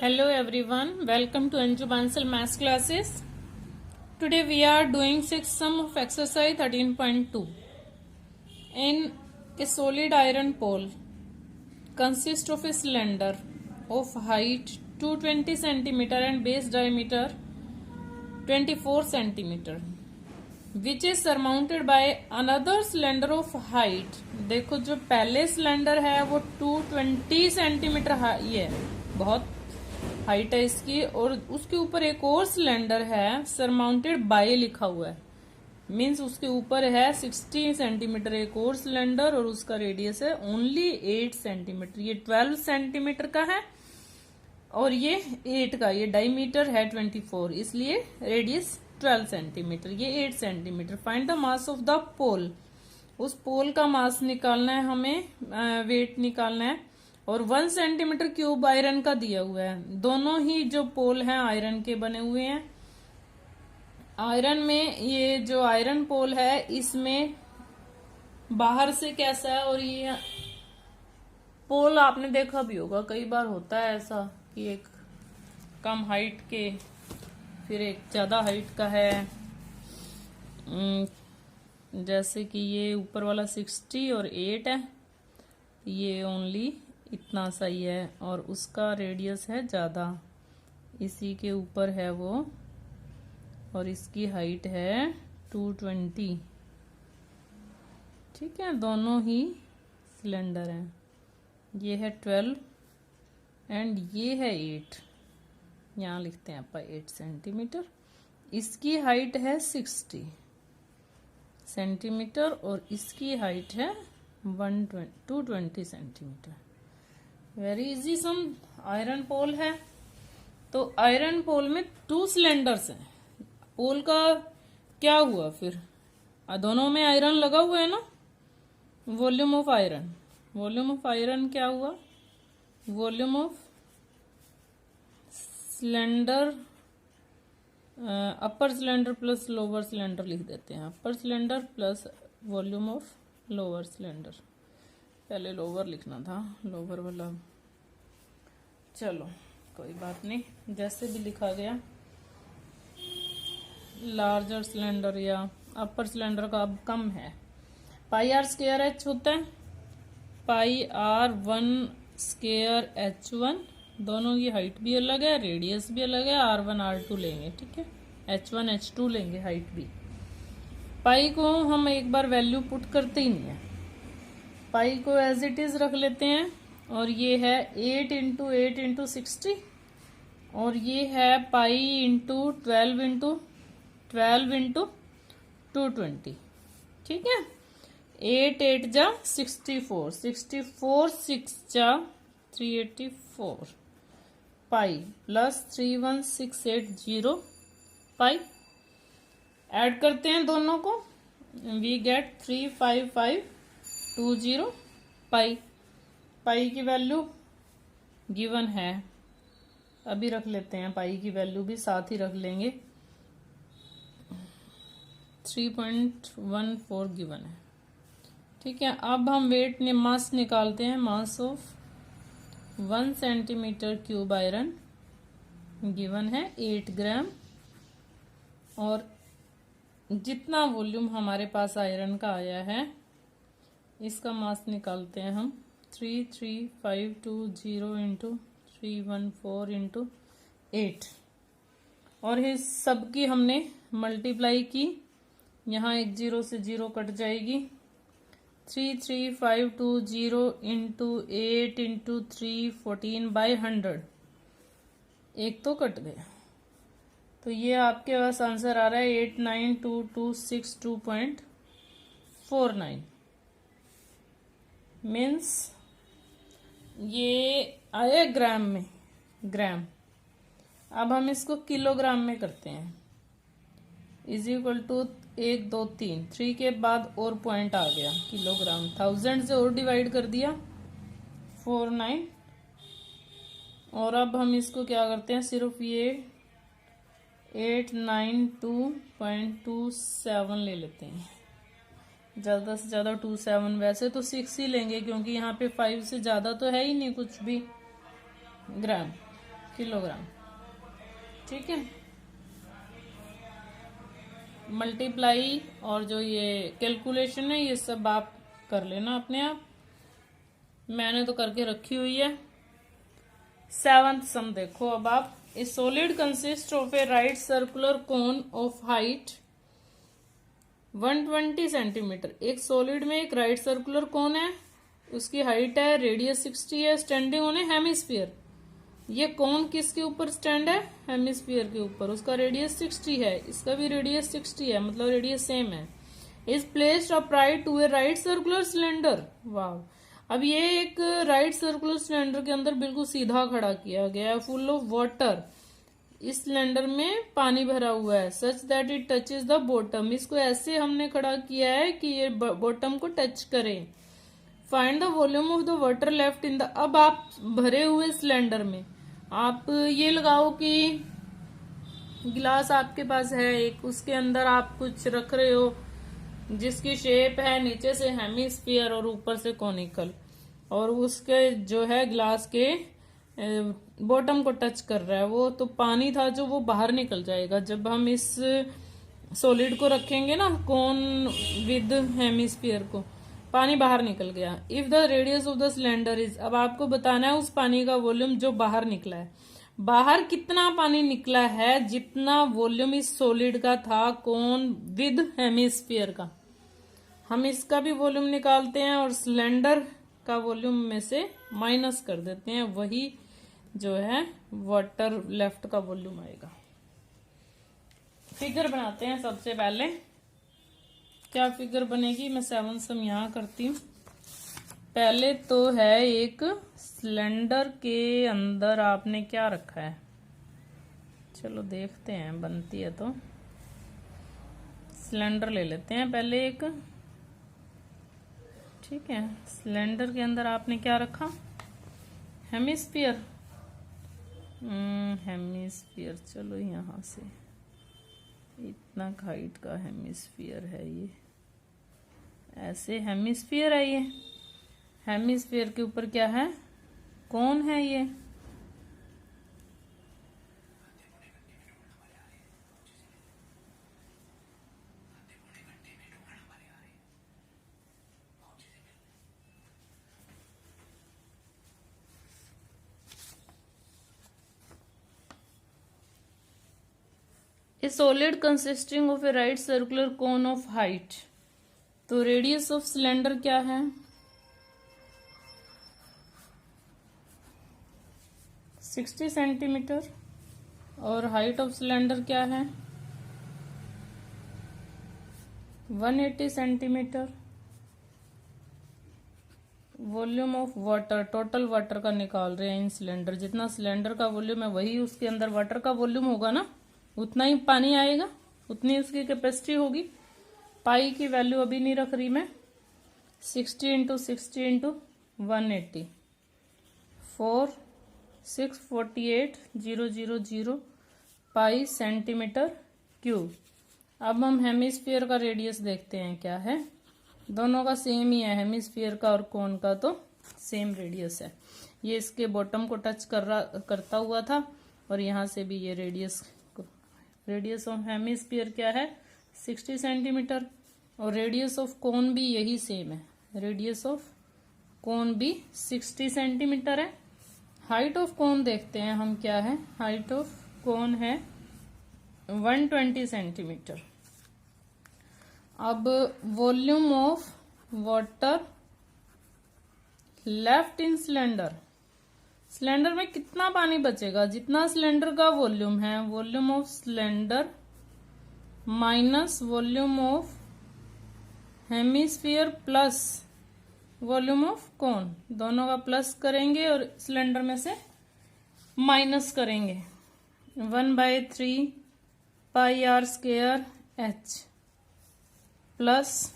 Hello everyone, welcome to Anju Bansal Maths classes. Today we are doing 6th sum of exercise 13.2. In a solid iron pole consists of a cylinder of height 220 cm and base diameter 24 cm, which is surmounted by another cylinder of height. देखो जो पहले cylinder है वो 220 centimetre high है, बहुत height है इसकी, और उसके ऊपर एक और सिलेंडर है सरमाउंटेड बाय लिखा हुआ है, मीन्स उसके ऊपर है 60 सेंटीमीटर एक और सिलेंडर और उसका रेडियस है ओनली 8 सेंटीमीटर। ये 12 सेंटीमीटर का है और ये 8 का, ये डायमीटर है 24, इसलिए रेडियस 12 सेंटीमीटर, ये 8 centimetre. Find the mass of the pole, उस पोल का मास निकालना है हमें, वेट निकालना है, और 1 सेंटीमीटर क्यूब आयरन का दिया हुआ है। दोनों ही जो पोल हैं आयरन के बने हुए हैं। आयरन में ये जो आयरन पोल है इसमें बाहर से कैसा है, और ये पोल आपने देखा भी होगा, कई बार होता है ऐसा कि एक कम हाइट के फिर एक ज्यादा हाइट का है, जैसे कि ये ऊपर वाला 60 और 8 है, ये ओनली इतना सही है, और उसका रेडियस है ज्यादा, इसी के ऊपर है वो, और इसकी हाइट है 220। ठीक है, दोनों ही सिलेंडर हैं। ये है 12 एंड ये है 8, यहाँ लिखते हैं ਆਪਾਂ 8 सेंटीमीटर। इसकी हाइट है 60 सेंटीमीटर और इसकी हाइट है 220 सेंटीमीटर। वेरी इजी सम। आयरन पोल है तो आयरन पोल में 2 सिलेंडर्स हैं। पोल का क्या हुआ फिर, दोनों में आयरन लगा हुआ है ना। Volume of iron, volume of iron क्या हुआ, volume of cylinder, upper cylinder plus lower cylinder लिख देते हैं, upper cylinder plus volume of lower cylinder. पहले लोअर लिखना था, लोअर वाला, चलो कोई बात नहीं, जैसे भी लिखा गया। लार्जर सिलेंडर या अपर सिलेंडर का अब कम है। पाई आर स्क्वायर एच होता है, पाई आर 1 स्क्वायर H1, दोनों की हाइट भी अलग है, रेडियस भी अलग है, R1 R2 लेंगे, ठीक है, H1 H2 लेंगे, हाइट भी। पाई को हम एक बार वैल्यू पुट करते ही नहीं है, पाई को एज इट इज रख लेते हैं, और ये है 8 इंटू 8 इंटू 60, और ये है पाई इंटू 12 इंटू 12 इंटू 220। ठीक है, 8 8 जा 64, 64 6 जा 384 पाई प्लस 31680 पाई। ऐड करते हैं दोनों को, वी गेट 35520 पाई। पाई की वैल्यू गिवन है, अभी रख लेते हैं, पाई की वैल्यू भी साथ ही रख लेंगे, 3.14 गिवन है। ठीक है, अब हम वेट ने मास निकालते हैं। Mass of 1 centimetre cube iron given है 8 ग्राम, और जितना वॉल्यूम हमारे पास आयरन का आया है इसका मास निकालते हैं हम, 33520 इंटू 314 इंटू 8, और इस सब की हमने मल्टीप्लाई की, यहाँ एक 0 से 0 कट जाएगी, 33520 इंटू 8 इंटू 314/100, एक तो कट गया, तो ये आपके पास आंसर आ रहा है 892262.49, मीन्स ये आया ग्राम में, ग्राम। अब हम इसको किलोग्राम में करते हैं, इज इक्वल टू 1 2 3, 3 के बाद और पॉइंट आ गया, किलोग्राम, 1000 से और डिवाइड कर दिया 49, और अब हम इसको क्या करते हैं, सिर्फ ये 892.27 ले लेते हैं, ज्यादा से ज्यादा 27, वैसे तो 6 ही लेंगे क्योंकि यहाँ पे 5 से ज्यादा तो है ही नहीं कुछ भी, ग्राम। किलोग्राम। ठीक है, मल्टीप्लाई और जो ये कैलकुलेशन है ये सब आप कर लेना अपने आप, मैंने तो करके रखी हुई है। 7th सम देखो अब आप। ए solid consist of A right circular cone of height 120 centimetre. एक सॉलिड में एक राइट सर्कुलर कोन है, उसकी हाइट है, रेडियस 60 है, स्टैंडिंग ऑन ए हेमिस्फीयर। ये कोन किसके ऊपर स्टैंड है? हेमिस्फीयर के ऊपर। उसका रेडियस 60 है, इसका भी रेडियस 60 है, मतलब रेडियस सेम है। Is placed upright to a right circular cylinder. वाह, अब ये एक राइट सर्कुलर सिलेंडर के अंदर बिल्कुल सीधा खड़ा किया गया है, फुल ऑफ वाटर। इस सिलेंडर में पानी भरा हुआ है, such that it touches the bottom. इसको ऐसे हमने खड़ा किया है कि ये बॉटम को टच करे। Find the volume of the water left in the. अब आप भरे हुए सिलेंडर में आप ये लगाओ कि गिलास आपके पास है एक, उसके अंदर आप कुछ रख रहे हो जिसकी शेप है नीचे से हेमिस्फीयर और ऊपर से कॉनिकल, और उसके जो है ग्लास के बॉटम को टच कर रहा है, वो तो पानी था जो वो बाहर निकल जाएगा जब हम इस सॉलिड को रखेंगे ना कोन विद हेमिस्फीयर को, पानी बाहर निकल गया। If the radius of the cylinder is, अब आपको बताना है उस पानी का वॉल्यूम जो बाहर निकला है। बाहर कितना पानी निकला है? जितना वॉल्यूम इस सॉलिड का था कोन विद हेमिस्फीयर का। हम इसका भी वॉल्यूम निकालते हैं और सिलेंडर का वॉल्यूम में से माइनस कर देते हैं, वही जो है वाटर लेफ्ट का वॉल्यूम आएगा। फिगर बनाते हैं सबसे पहले। क्या फिगर बनेगी? मैं 7 सम यहां करती हूँ। पहले तो है एक सिलेंडर के अंदर आपने क्या रखा है, चलो देखते हैं, बनती है तो। सिलेंडर ले लेते हैं पहले एक। ठीक है, सिलेंडर के अंदर आपने क्या रखा? हेमिस्फीयर। हेमिस्फीयर, चलो यहाँ से इतना हाइट का हेमिस्फीयर है ये, ऐसे हेमिस्फीयर है ये। हेमिस्फीयर के ऊपर क्या है? कौन है ये? A solid consisting of a right circular cone of height, तो रेडियस ऑफ सिलेंडर क्या है? 60 सेंटीमीटर। और हाइट ऑफ सिलेंडर क्या है? 180 centimetre. Volume of water, total water का निकाल रहे हैं इन सिलेंडर। जितना सिलेंडर का वॉल्यूम है वही उसके अंदर वाटर का वॉल्यूम होगा ना, उतना ही पानी आएगा, उतनी उसकी कैपेसिटी होगी। पाई की वैल्यू अभी नहीं रख रही मैं। 60 इंटू 60 इंटू 180, 4 648,000 पाई सेंटीमीटर क्यूब। अब हम हेमिस्फीयर का रेडियस देखते हैं क्या है। दोनों का सेम ही है, हेमिस्फीयर का और कोन का तो सेम रेडियस है। ये इसके बॉटम को टच करता हुआ था, और यहाँ से भी ये रेडियस ऑफ हेमिस्फीयर क्या है? 60 सेंटीमीटर। और रेडियस ऑफ कोन भी यही सेम है, रेडियस ऑफ कोन भी 60 सेंटीमीटर है। हाइट ऑफ कोन देखते हैं हम क्या है। हाइट ऑफ कोन है 120 सेंटीमीटर। अब volume of water left in cylinder, cylinder में कितना पानी बचेगा? जितना सिलेंडर का वॉल्यूम है, volume of cylinder minus volume of hemisphere plus volume of cone, दोनों का प्लस करेंगे और सिलेंडर में से माइनस करेंगे। 1/3 pi r square h plus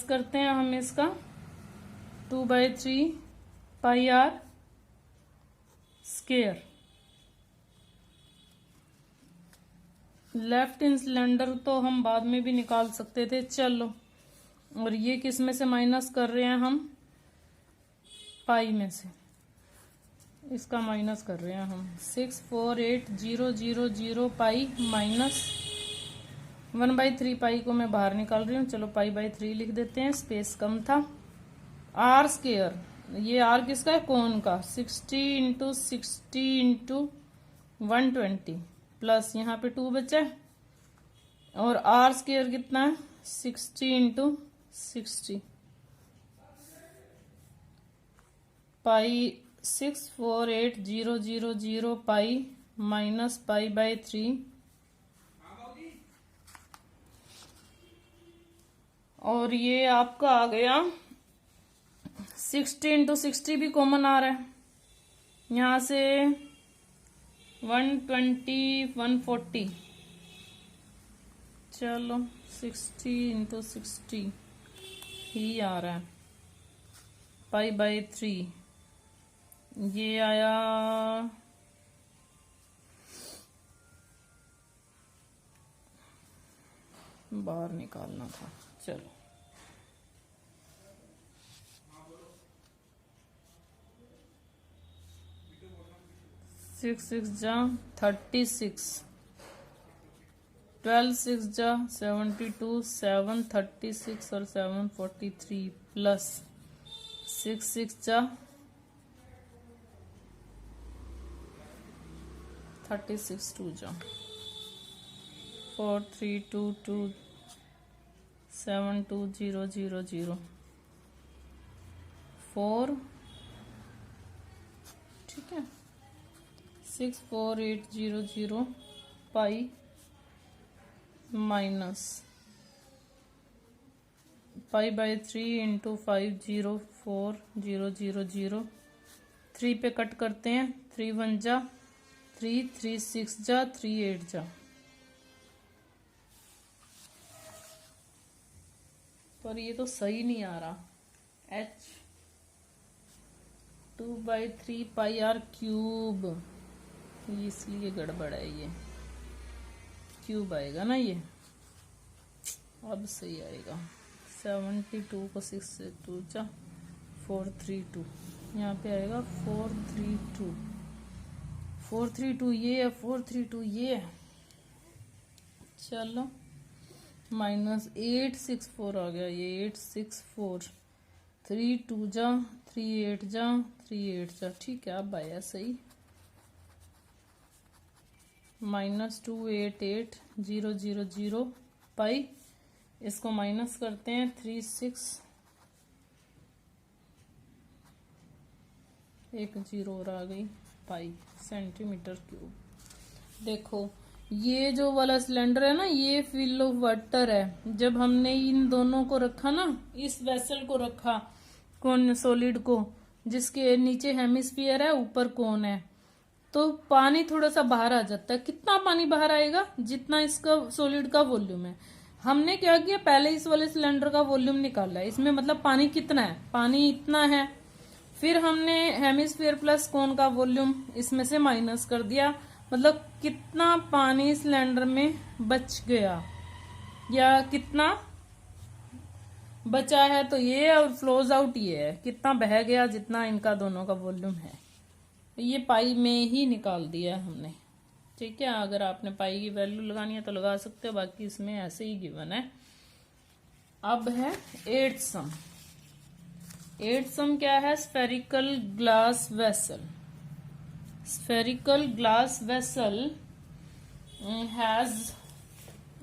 करते हैं हम इसका 2/3 pi r square. Left in cylinder तो हम बाद में भी निकाल सकते थे, चलो। और ये किस में से माइनस कर रहे हैं हम? पाई में से। इसका माइनस कर रहे हैं हम। 648,000 पाई माइनस 1/3 पाई को मैं बाहर निकाल रही हूँ। चलो पाई/3 लिख देते हैं, स्पेस कम था। आर स्क्वायर, ये आर किसका है? कोण का। 60 इंटू 60 इंटू 120 प्लस यहाँ पे 2 बचा है, और आर स्क्वायर कितना है? 60 इंटू 60 पाई 648,000 पाई माइनस पाई/3, और ये आपका आ गया 60 इंटू 60 भी कॉमन आ रहा है यहाँ से। 120 140, चलो 60 इंटू 60 ही आ रहा है। पाई/3 ये आया बाहर निकालना था। चलो 6 जा 36, 12 6 जा 72, 7 36 और 7 43 प्लस 6 6 जा 36, 2 जा 4 3 2 2 7 2 0 0 0 4, ठीक है। 648,000 पाई माइनस पाई/3 इंटू 504,000, 3 पे कट करते हैं। 3 1 जा 3, 3 6 जा 3 8 जा, पर ये तो सही नहीं आ रहा। h 2/3 पाई आर क्यूब, इसलिए गड़बड़ है। ये क्यूब आएगा ना, ये अब सही आएगा। 72 को 6 से 2 जा 432, यहाँ पे आएगा 432, 432 ये है, 432 ये है। चलो माइनस 864 आ गया, ये 864, 3 2 जा 3 8 जा 3 8 जा, ठीक है अब आया सही। माइनस 288,000 पाई, इसको माइनस करते हैं। 36 एक 0 और आ गई पाई सेंटीमीटर क्यूब। देखो ये जो वाला सिलेंडर है ना, ये फिल ऑफ वाटर है। जब हमने इन दोनों को रखा ना, इस वेसल को रखा, कौन सॉलिड को, जिसके नीचे हेमिस्फीयर है ऊपर कौन है, तो पानी थोड़ा सा बाहर आ जाता है। कितना पानी बाहर आएगा? जितना इसका सॉलिड का वॉल्यूम है। हमने क्या किया, पहले इस वाले सिलेंडर का वॉल्यूम निकाला है, इसमें मतलब पानी कितना है, पानी इतना है। फिर हमने हेमिस्फीयर प्लस कोन का वॉल्यूम इसमें से माइनस कर दिया, मतलब कितना पानी सिलेंडर में बच गया या कितना बचा है, तो ये और फ्लोज आउट ये है, कितना बह गया, जितना इनका दोनों का वॉल्यूम है। ये पाई में ही निकाल दिया हमने, ठीक है। अगर आपने पाई की वैल्यू लगानी है तो लगा सकते हो, बाकी इसमें ऐसे ही गिवन है। अब है 8th सम। 8th सम क्या है? Spherical glass vessel. Spherical glass vessel has,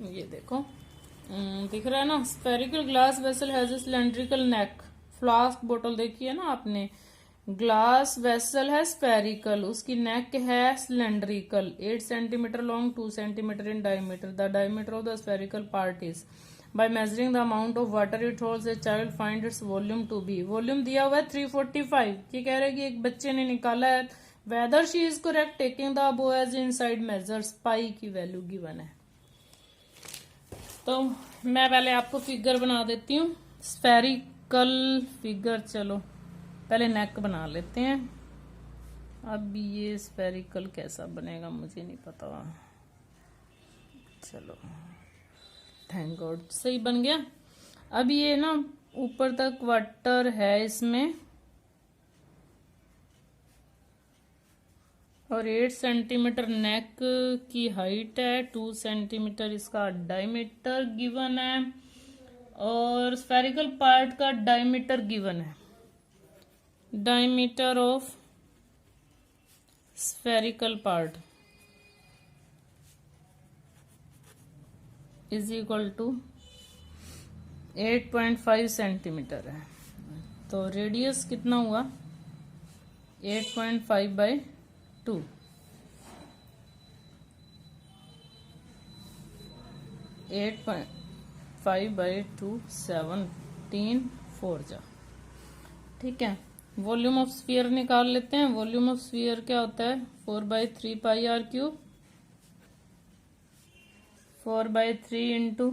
ये देखो दिख रहा है ना, spherical glass vessel has a cylindrical neck. Flask बोतल देखी है ना आपने, ग्लास वेसल है स्फेरिकल, उसकी नेक है cylindrical, 8 centimetre long, 2 centimetre in diameter. The diameter of the spherical part is, by measuring the amount of water it holds a child find its volume to be. Volume दिया हुआ है 345। ये कह रहे हैं कि एक बच्चे ने निकाला है, whether she is correct taking the above as inside measures. Pi की वैल्यू गिवन है, तो मैं पहले आपको फिगर बना देती हूँ, स्फेरिकल फिगर। चलो पहले नेक बना लेते हैं। अब ये स्फेरिकल कैसा बनेगा मुझे नहीं पता। चलो थैंक गॉड सही बन गया। अब ये ना ऊपर तक वाटर है इसमें, और 8 सेंटीमीटर नेक की हाइट है, 2 सेंटीमीटर इसका डायमीटर गिवन है, और स्फेरिकल पार्ट का डायमीटर गिवन है। Diameter of spherical part is equal to 8.5 centimetre है। तो रेडियस कितना हुआ? 8.5/2। 8.5/2 17 4 जा। ठीक है, वॉल्यूम ऑफ स्फीयर निकाल लेते हैं। वॉल्यूम ऑफ स्फीयर क्या होता है? 4/3πr³। 4/3 into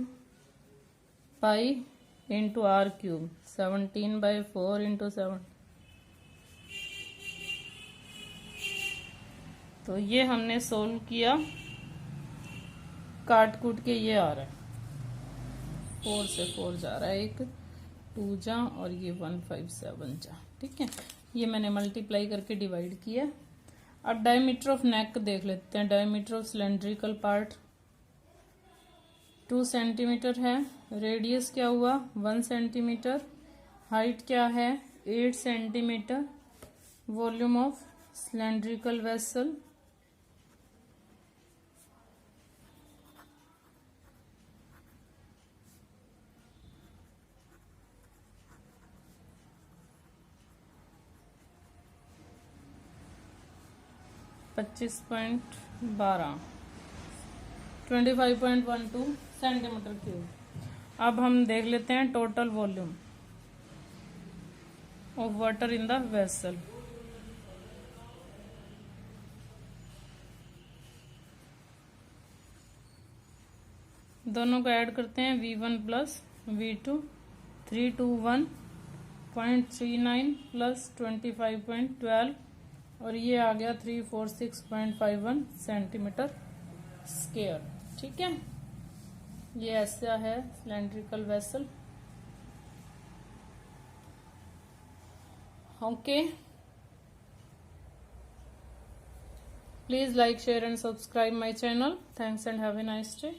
pi into r³। 17/4 into 7। तो ये हमने सोल्व किया, काट कूट के ये आ रहा है, 4 से 4 जा रहा है, एक 2 जा और ये 157 जा। ठीक है, ये मैंने मल्टीप्लाई करके डिवाइड किया। अब डायमीटर ऑफ नेक देख लेते हैं। Diameter of cylindrical part 2 centimetre है। रेडियस क्या हुआ? 1 सेंटीमीटर। हाइट क्या है? 8 centimetre. Volume of cylindrical vessel 25.12 25.12 centimetre cube. अब हम देख लेते हैं total volume of water in the vessel. दोनों को ऐड करते हैं, V1 प्लस V2, 321.39 प्लस 25.12, और ये आ गया 346.51 सेंटीमीटर स्क्वायर। ठीक है, ये ऐसा है cylindrical vessel. Okay, please like, share and subscribe my channel. Thanks and have a nice day.